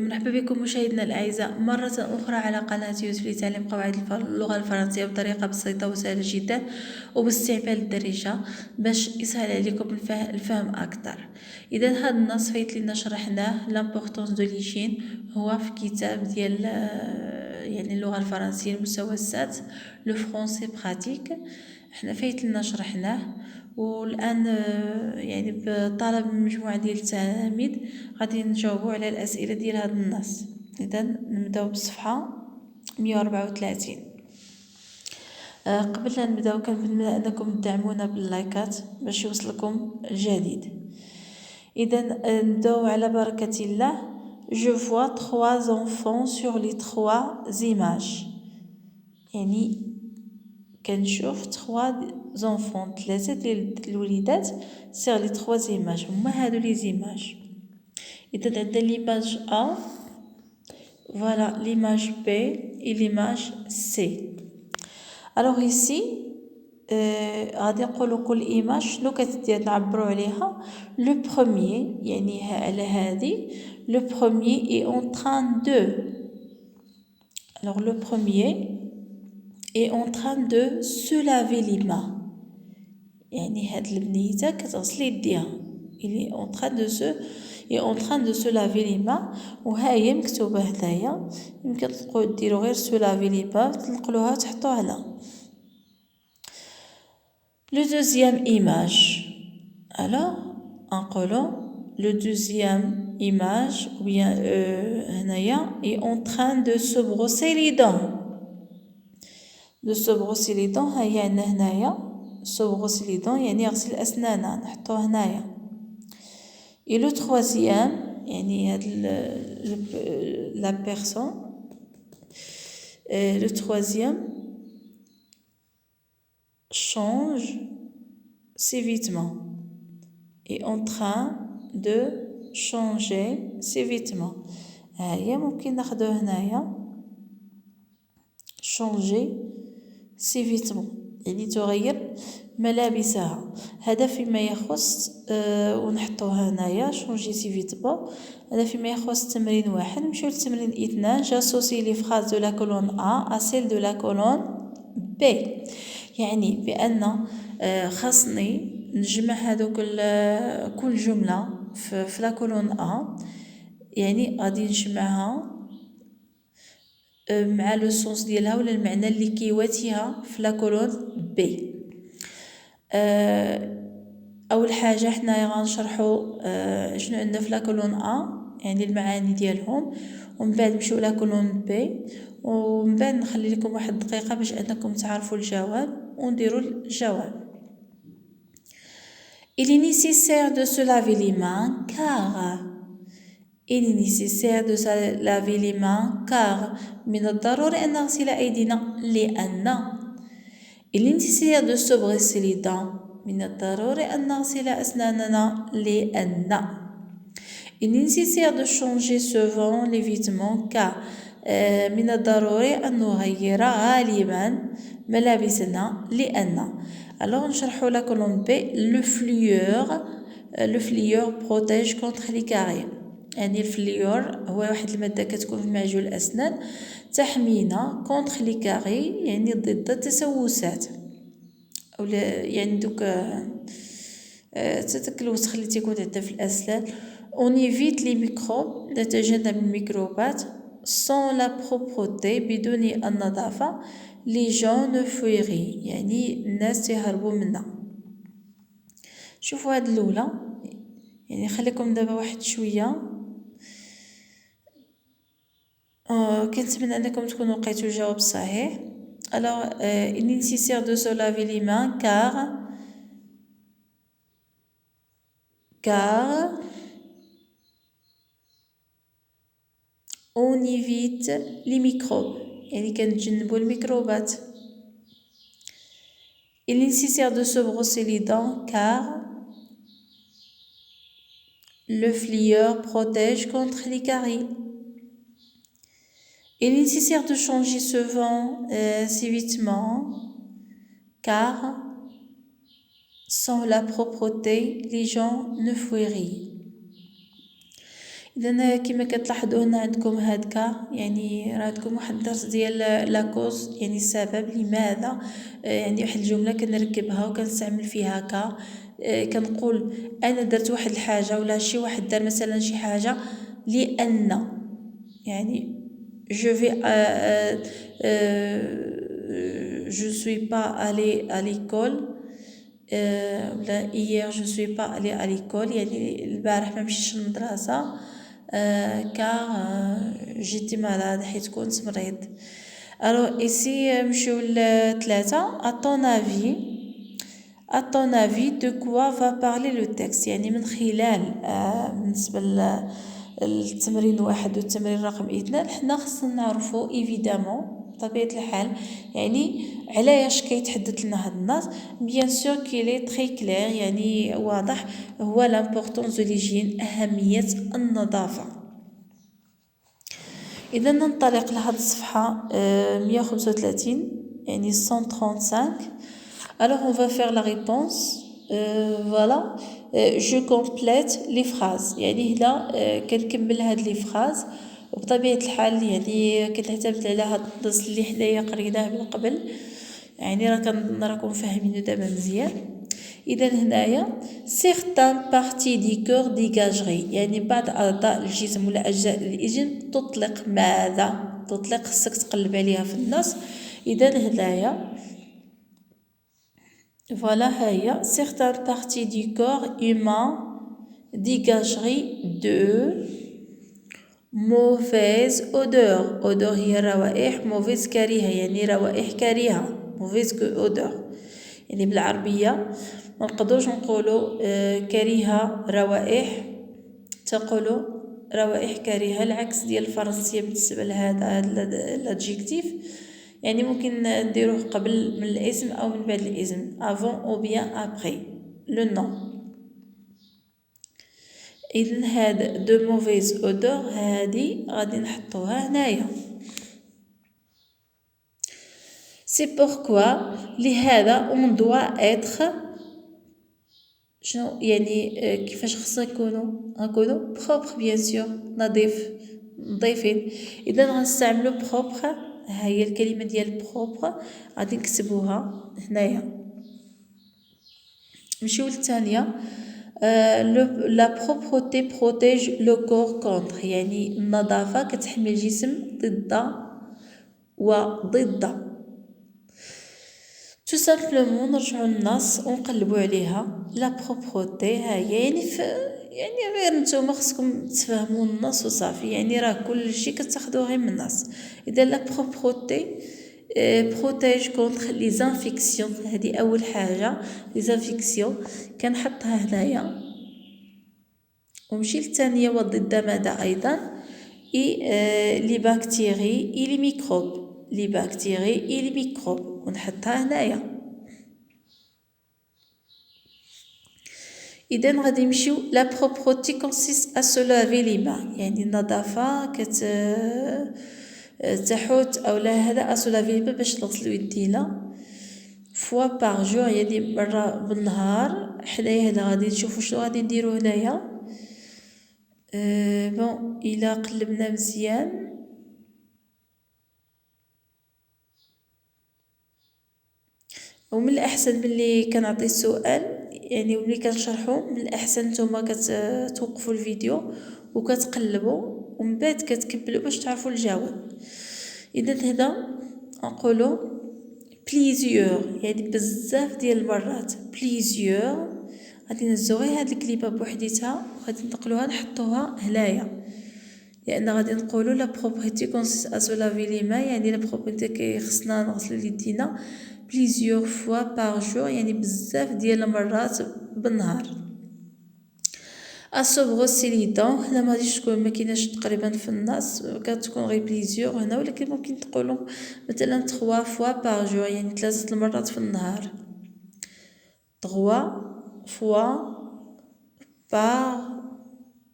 مرحبا بكم مشاهدينا الأعزاء مرة أخرى على قناة يوسف لتعليم قواعد اللغة الفرنسية بطريقة بسيطة وسهلة جدا وباستعمال الدارجة باش يسهل عليكم الفهم أكثر. إذا هذا النص فايت لنا شرحناه لامبورطونس دو ليجين هو في كتاب ديال يعني اللغة الفرنسية المستوى السادس لو فرونسي براتيك، احنا فايت لنا شرحناه. والان يعني بطلب من مجموعه ديال التلاميذ غادي نجاوبوا على الاسئله ديال هذا النص. اذا نبداو بالصفحه 134. قبل لا نبداو كنتمنى انكم تدعمونا باللايكات باش يوصلكم الجديد. اذا نبداو على بركه الله. Je vois 3 enfants sur les 3 images. يعني كنشوف 3 زونفون 3 ديال الوليدات سير لي 3 ايماج هما هادو لي زيماج. اذا عندنا ليماج ا فوالا ليماج بي اي ليماج سي. الوغ ايسي غادي نقولوا كل ايماج شنو كتدير نعبروا عليها. لو بروميير يعني على هادي لو بروميير اي اون تران دو. الوغ لو بروميير est en train de se laver les mains. يعني هاد البنيته كتغسل يديها. il est en train de se est en train de se laver les mains. وها هي مكتوبه هنايا، يمكن تلقاو ديروا غير se laver les mains تنقلوها تحطوها هنا. le deuxième image alors نقولوا le deuxième image ou bien هنايا est en train de se brosser les dents. de se brosser les dents ها هي عندنا هنايا se brosser les dents يعني يغسل أسنانه نحطوه هنايا. et le troisième يعني هاد la personne le troisième change ses vêtements est en train de changer ses vêtements. ها هي ممكن ناخدوه هنايا changer ses vêtements يعني تغير ملابسها. هذا فيما يخص ونحطوها هنايا شونجي سي فيتبون. هذا فيما يخص تمرين 1. نمشيو لتمرين 2. جاسوسي لي فراز دو لا كولون ا سيل دو لا كولون بي. يعني بان خاصني نجمع هذوك كل جمله في لا كولون ا، يعني غادي نجمعها مع لو سونس ديالها ولا المعنى اللي كيواتيها في لا كولون بي. اول حاجه حنايا غنشرحوا شنو عندنا في لا كولون ا يعني المعاني ديالهم، ومن بعد نمشيو لا كولون بي، ومن بعد نخلي لكم واحد دقيقه باش انكم تعرفوا الجواب ونديروا الجواب. Il est nécessaire de se laver les mains car il est nécessaire de se laver les mains car من الضروري أن نغسل أيدينا لأن il est nécessaire de se brosser les dents من الضروري أن نغسل أسناننا لأن il est nécessaire de changer souvent les vêtements car من الضروري أن نغير غالبا ملابسنا لأن. alors نشرحوا la colonne B. le fluor protège contre les caries. يعني الفليور هو واحد الماده كتكون في معجون الاسنان تحمينا كونتر لي كاري يعني ضد التسوسات اولا يعني دوك تداك الوسخ اللي تيكون عندنا في الاسنان. اون ايفيت لي ميكروب نتجنب الميكروبات سون لا بروبروتي بدون النظافه لي جون فويري يعني الناس تيهربوا منا. شوفوا هاد الاولى يعني خليكم دابا واحد شويه كنتمنى انكم تكونوا لقيتوا الجواب الصحيح. alors il est nécessaire de se laver les mains car on évite les microbes يعني كنتجنبوا الميكروبات. il est nécessaire de se brosser les dents car le fluor protège contre les caries. il est nécessaire de changer souvent ses vêtements car sans la propreté les gens ne fuiraient. اذا كما كتلاحظوا هنا عندكم هادكا، يعني راه عندكم واحد الدرس ديال لا كوز، يعني السبب لماذا. يعني واحد الجمله كنركبها وكنستعمل فيها كا. كنقول انا درت واحد الحاجه ولا شي واحد دار مثلا شي حاجه لان، يعني je vais je suis pas allée à l'école. ولا hier je suis pas allée à l'école، يعني البارح ما مشيتش للمدرسه car j'étais malade، حيت كنت مريض. alors ici نمشيو لثلاثة. à ton avis de quoi va parler le texte، يعني من خلال بالنسبه التمرين 1 والتمرين رقم 2 حنا خصنا نعرفو ايفيدامون بطبيعه الحال يعني علاش كيتحدث لنا هاد النص. بيان سور كيلي تري كلير، يعني واضح، هو لامبورطونس دو ليجين، اهميه النظافه. اذا ننطلق لهاد الصفحه 135 يعني 135. alors on va faire la réponse. voilà. je complète les phrases، يعني هنا كنكمل هاد لي فراز، وبطبيعه الحال يعني كنعتمد على هاد النص اللي حنايا قريناه من قبل، يعني راكم فاهمينو دابا مزيان. اذا هنايا certaines parties du corps dégageraient، يعني بعض اعضاء الجسم ولا اجزاء الجسم تطلق ماذا، تطلق، خصك تقلب عليها في النص. اذا هنايا voilà هي certaines parties du corps humain dégageraient de mauvaise odeur. odeur هي روائح، mauvaise كريهة، يعني روائح كريهة، mauvaise odeur. يعني بالعربية ما نقدروش نقولوا كريهة روائح، تقولوا روائح كريهة، العكس ديال الفرنسية بالنسبة لهذا الادجيكتيف. يعني ممكن نديروه قبل من الاسم او من بعد الاسم avant ou bien après le nom. اذن هاد دو موفيز اودور هادي غادي نحطوها هنايا. سي بوركوا، لهذا اون دوا اتر، شنو يعني كيفاش خصنا نكونوا بروبر بيان سور، نظيفين. اذا غنستعملوا بروبر، ها هي الكلمه ديال بروبر غادي نكتبوها هنايا. نمشيو للثانيه. لا بروبرتي بروتيج لو كور كونتر، يعني النظافه كتحمي الجسم ضد تو سامبلومون. نرجعوا للنص ونقلبوا عليها. لا بروبرتي ها هي، يعني غير نتوما خصكم تفهموا النص وصافي، يعني راه كلشي كتاخذوه غير من النص. اذا لا بروبرتي بروتيج كونتر لي زانفيكسيون، هذه اول حاجه. لي زانفيكسيون كنحطها هنايا، ومشي للثانيه وضد ماذا ايضا لي باكتيري اي لي ميكروب، لي باكتيري اي لي ميكروب ونحطها هنايا. اذا غادي نمشيو لا بروبرتي كونسيست ا سو لافي لي مان، يعني النظافه تحوت او لا هذا اسو لافي باش نغسلو يدينا فوا باغ جور، يعني مره بالنهار. حنايا هنا غادي نشوفوا شنو غادي نديرو هنايا. بون الا قلبنا مزيان ومن الاحسن ملي كنعطي السؤال، يعني ملي كنشرحو، من الاحسن نتوما كتوقفوا الفيديو وكتقلبوا ومن بعد كتكملوا باش تعرفوا الجواب. اذا هنا نقولوا بليزيور، يعني بزاف ديال المرات. بليزيور غادي نهزو غير هاد الكلمه بوحديتها وغادي ننقلوها نحطوها هنايا، لان غادي نقولوا لا بروبرتي كونسيست ا سو لافي لي ما، يعني لا بروبرتي كيخصنا نغسلوا يدينا بليزيور فوا باغ جور، يعني بزاف ديال المرات بالنهار. اسو بروسي لي دون، هنا ما غاديش تكون، ما كايناش تقريبا في النص، كتكون غير بليزيور هنا، ولكن ممكن تقولوا مثلا 3 فوا باغ جور، يعني 3 المرات في النهار. 3 فوا باغ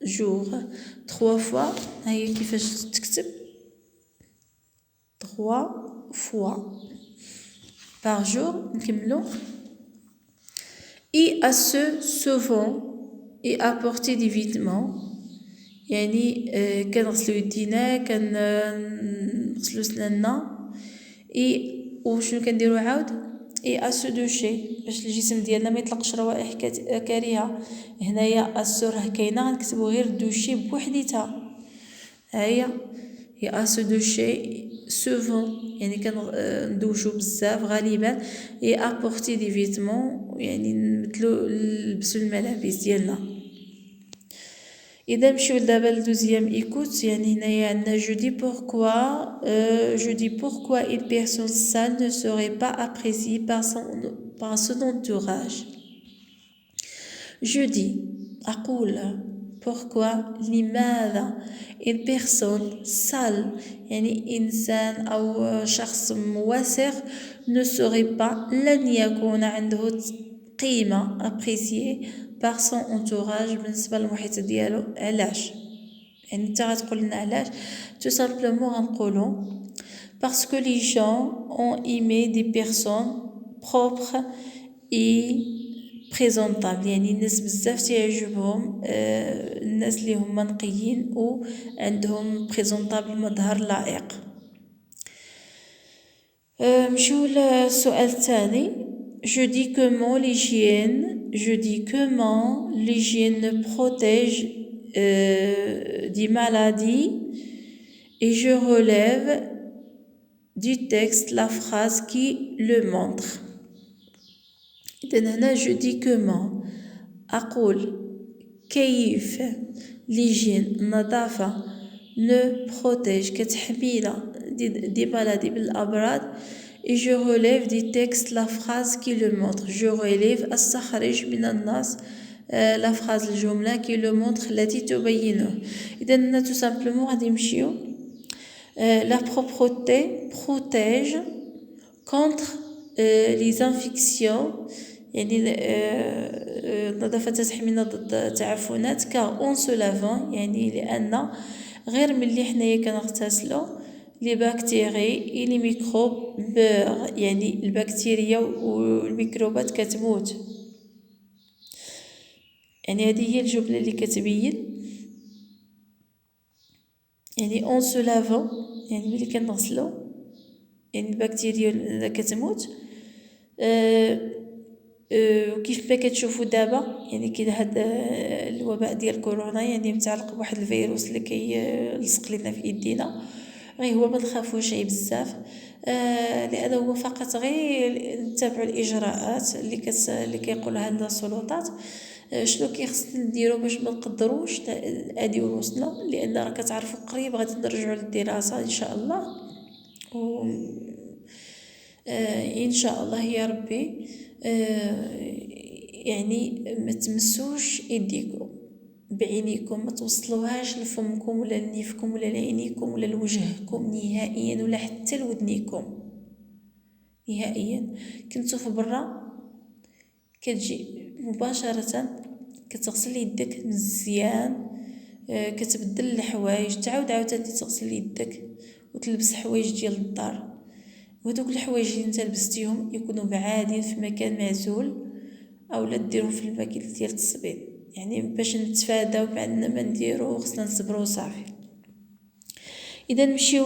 جور، 3 فوا هي كيفاش تكتب 3 فوا باغ جور. نكملو. et à ceux souvent et apporter des vêtements، يعني كنغسلو يدينا، كنغسلو سناننا، وشنو كنديرو عاود اسو دوشي باش الجسم ديالنا ما يطلقش روائح كريهه. هنايا اسو راه كاينه، غنكتبو غير دوشي بوحديتها، هيا هي اسو دوشي سوفون، يعني كندوشو بزاف غالبا، ابورتي دي فيتمون، يعني نلبسو الملابس ديالنا. اذا نمشيو دابا لدوزيام ايكوت، يعني هنايا عندنا جو دي pourquoi une personne sale ne serait pas appréciée par son entourage. Je dis أقول pourquoi لماذا une personne sale يعني إنسان أو شخص موسخ ne serait pas لن يكون عنده قيمة appréciée par son entourage بالنسبة للمحيط ديالو. علاش؟ يعني نتا غتقول لنا علاش؟ tout simplement غنقولو parce que les gens ont aimé des personnes propres et بريزونطابل، يعني الناس بزاف تعجبهم الناس اللي هما نقيين و عندهم بريزونطابل، مظهر لائق. نمشيو للسؤال الثاني. je dis comment l'hygiène ne protège des maladies et je relève du texte la phrase qui le montre. إذن هنا je dis comment أقول كيف ليجين النظافة ne protège كتحمينا دي مالادي بالأمراض et je relève du texte la phrase qui le montre. je relève أستخرج من النص la phrase الجملة qui le montre التي تبينه. إذن هنا tout simplement غادي نمشيو la propreté protège contre les infections، يعني النظافة تحمينا ضد التعفنات car en se lavant، يعني لأن غير ملي حنايا كنغتسلو لي باكتيري لي ميكروب مور، يعني البكتيريا والميكروبات كتموت. يعني هذه هي الجملة اللي كتبين، يعني en se lavant يعني ملي كنغسلو يعني البكتيريا كتموت. وكيف ما كتشوفوا دابا يعني كاين هذا الوباء ديال كورونا، يعني متعلق بواحد الفيروس اللي كيلصق لنا في يدينا. غير هو ما نخافوش بزاف، لانه هو فقط غير نتبعوا الاجراءات اللي كيقولها لنا السلطات. شنو كيخصنا نديرو باش ما نقدروش ادي وروسنا، لان راه كتعرفوا قريب غادي نرجعوا للدراسه ان شاء الله، و ان شاء الله يا ربي. يعني ما تمسوش يديكم بعينيكم، ما توصلوهاش لفمكم ولا لنيفكم ولا لعينيكم ولا لوجهكم نهائيا ولا حتى لودنيكم نهائيا. كنتو في برا كتجي مباشرة كتغسل يدك مزيان، كتبدل الحوايج، تعاود عاوتاني تغسل يدك وتلبس حوايج ديال الدار، وهذوك الحوايج اللي نتا لبستيهم يكونوا بعادين في مكان معزول اولا ديرهم في الماكينه ديال التصبيط، يعني باش نتفاداو بعدنا ما نديرو خصنا نصبرو صافي. اذا نمشيو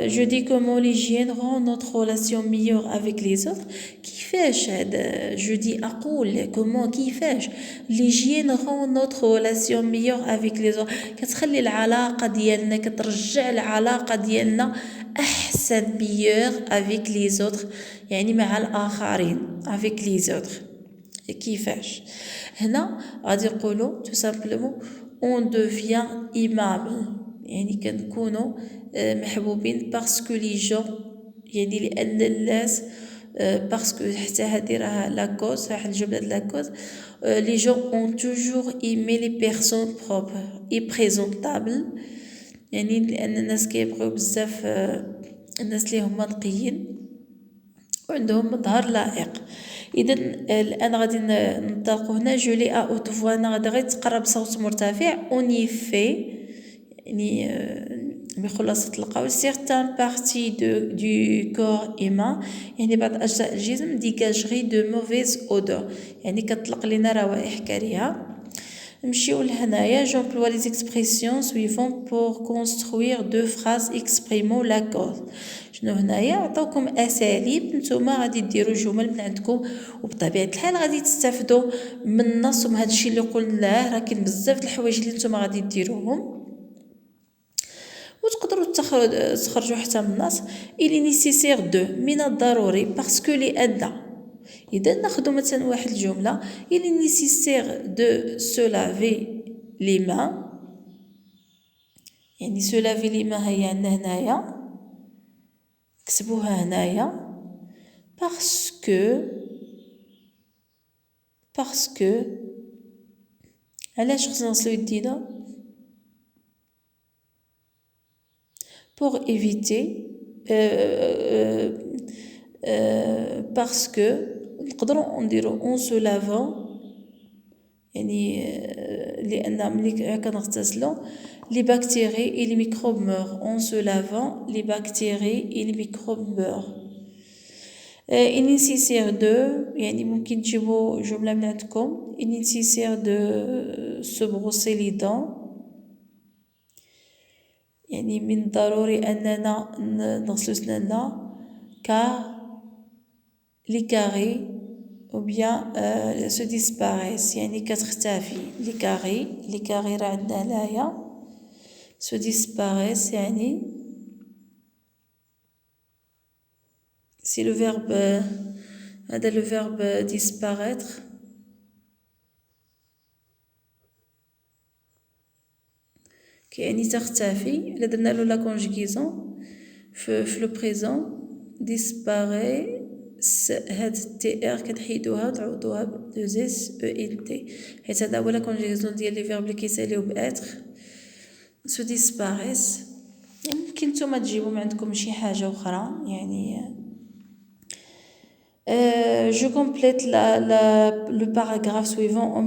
جو دي كومون ليجين رون نوتر ريلاسيون ميور افيك لي زوتر. كيفاش هذا جو دي اقول كومون كيفاش ليجين رون نوتر ريلاسيون ميور افيك لي زوتر، كتخلي العلاقه ديالنا، كترجع العلاقه ديالنا احسن ميور افيك لي زوتر، يعني مع الاخرين افيك لي زوتر. كيفاش؟ هنا غادي نقولوا tout simplement on devient aimable، يعني كنكونوا محبوبين باسكو لي جون، يعني لان الناس باسكو حتى هذه راه لاكوز، واحد الجمله د لاكوز لي جون اون توجور ايمي لي بيرسون بروبر اي بريزونطابل، يعني لان الناس كيبغيو بزاف الناس اللي هما نقيين وعندهم مظهر لائق. اذا الان غادي ننطلقوا هنا جولي اوت فوا، انا غادي غير تقرب صوت مرتفع اوني في، يعني بخلاصه القول certaines parties du corps humain، يعني بعض اجزاء الجسم ديكاجري دو موفيز اودور، يعني كتطلق لنا روائح كريهه. نمشيو لهنايا j'emploie les expressions suivantes pour construire deux phrases exprimant la cause. شنو هنايا عطاوكم اساليب نتوما غادي ديروا جمل من عندكم وبطبيعه الحال غادي تستافدوا من النص ومن هذا الشيء اللي قلناه. راه كاين بزاف د الحوايج اللي نتوما غادي ديروهم وتقدروا تخرجوا حتى من النص. il est nécessaire de من الضروري باسكو لأن. إذا ناخذ مثلا واحد الجملة il est nécessaire de se laver les mains. يعني se laver les mains هي عندنا هنايا كتبوها هنايا باسكو علاش خصنا نغسلو يدينا pour éviter parce que نقدروا نديرو en se lavant يعني لأن ملي كنغتسلو les bactéries et les microbes meurent. En se lavant les bactéries et les microbes meurent. il est nécessaire de يعني ممكن تجيبوا جملة من عندكم il est nécessaire de se brosser les dents يعني من الضروري أننا نغسلو سناننا car les caries ou bien se disparaissent يعني كتختفي les caries راه عندنا هنايا se disparaissent يعني c'est le verbe هذا le verbe disparaître كيعني تختفي. إلا درنا له لا كونجيغيزون في لو بريزون disparaît هاد تي ار كنحيدوها وتعوضوها ب 2 اس او ال تي حيت هذا هو لا كونجيغيزون ديال لي فيرب اللي كيساليو باتر se disparaissent. ممكن نتوما تجيبوا من عندكم شي حاجه اخرى يعني je complète le paragraphe suivant en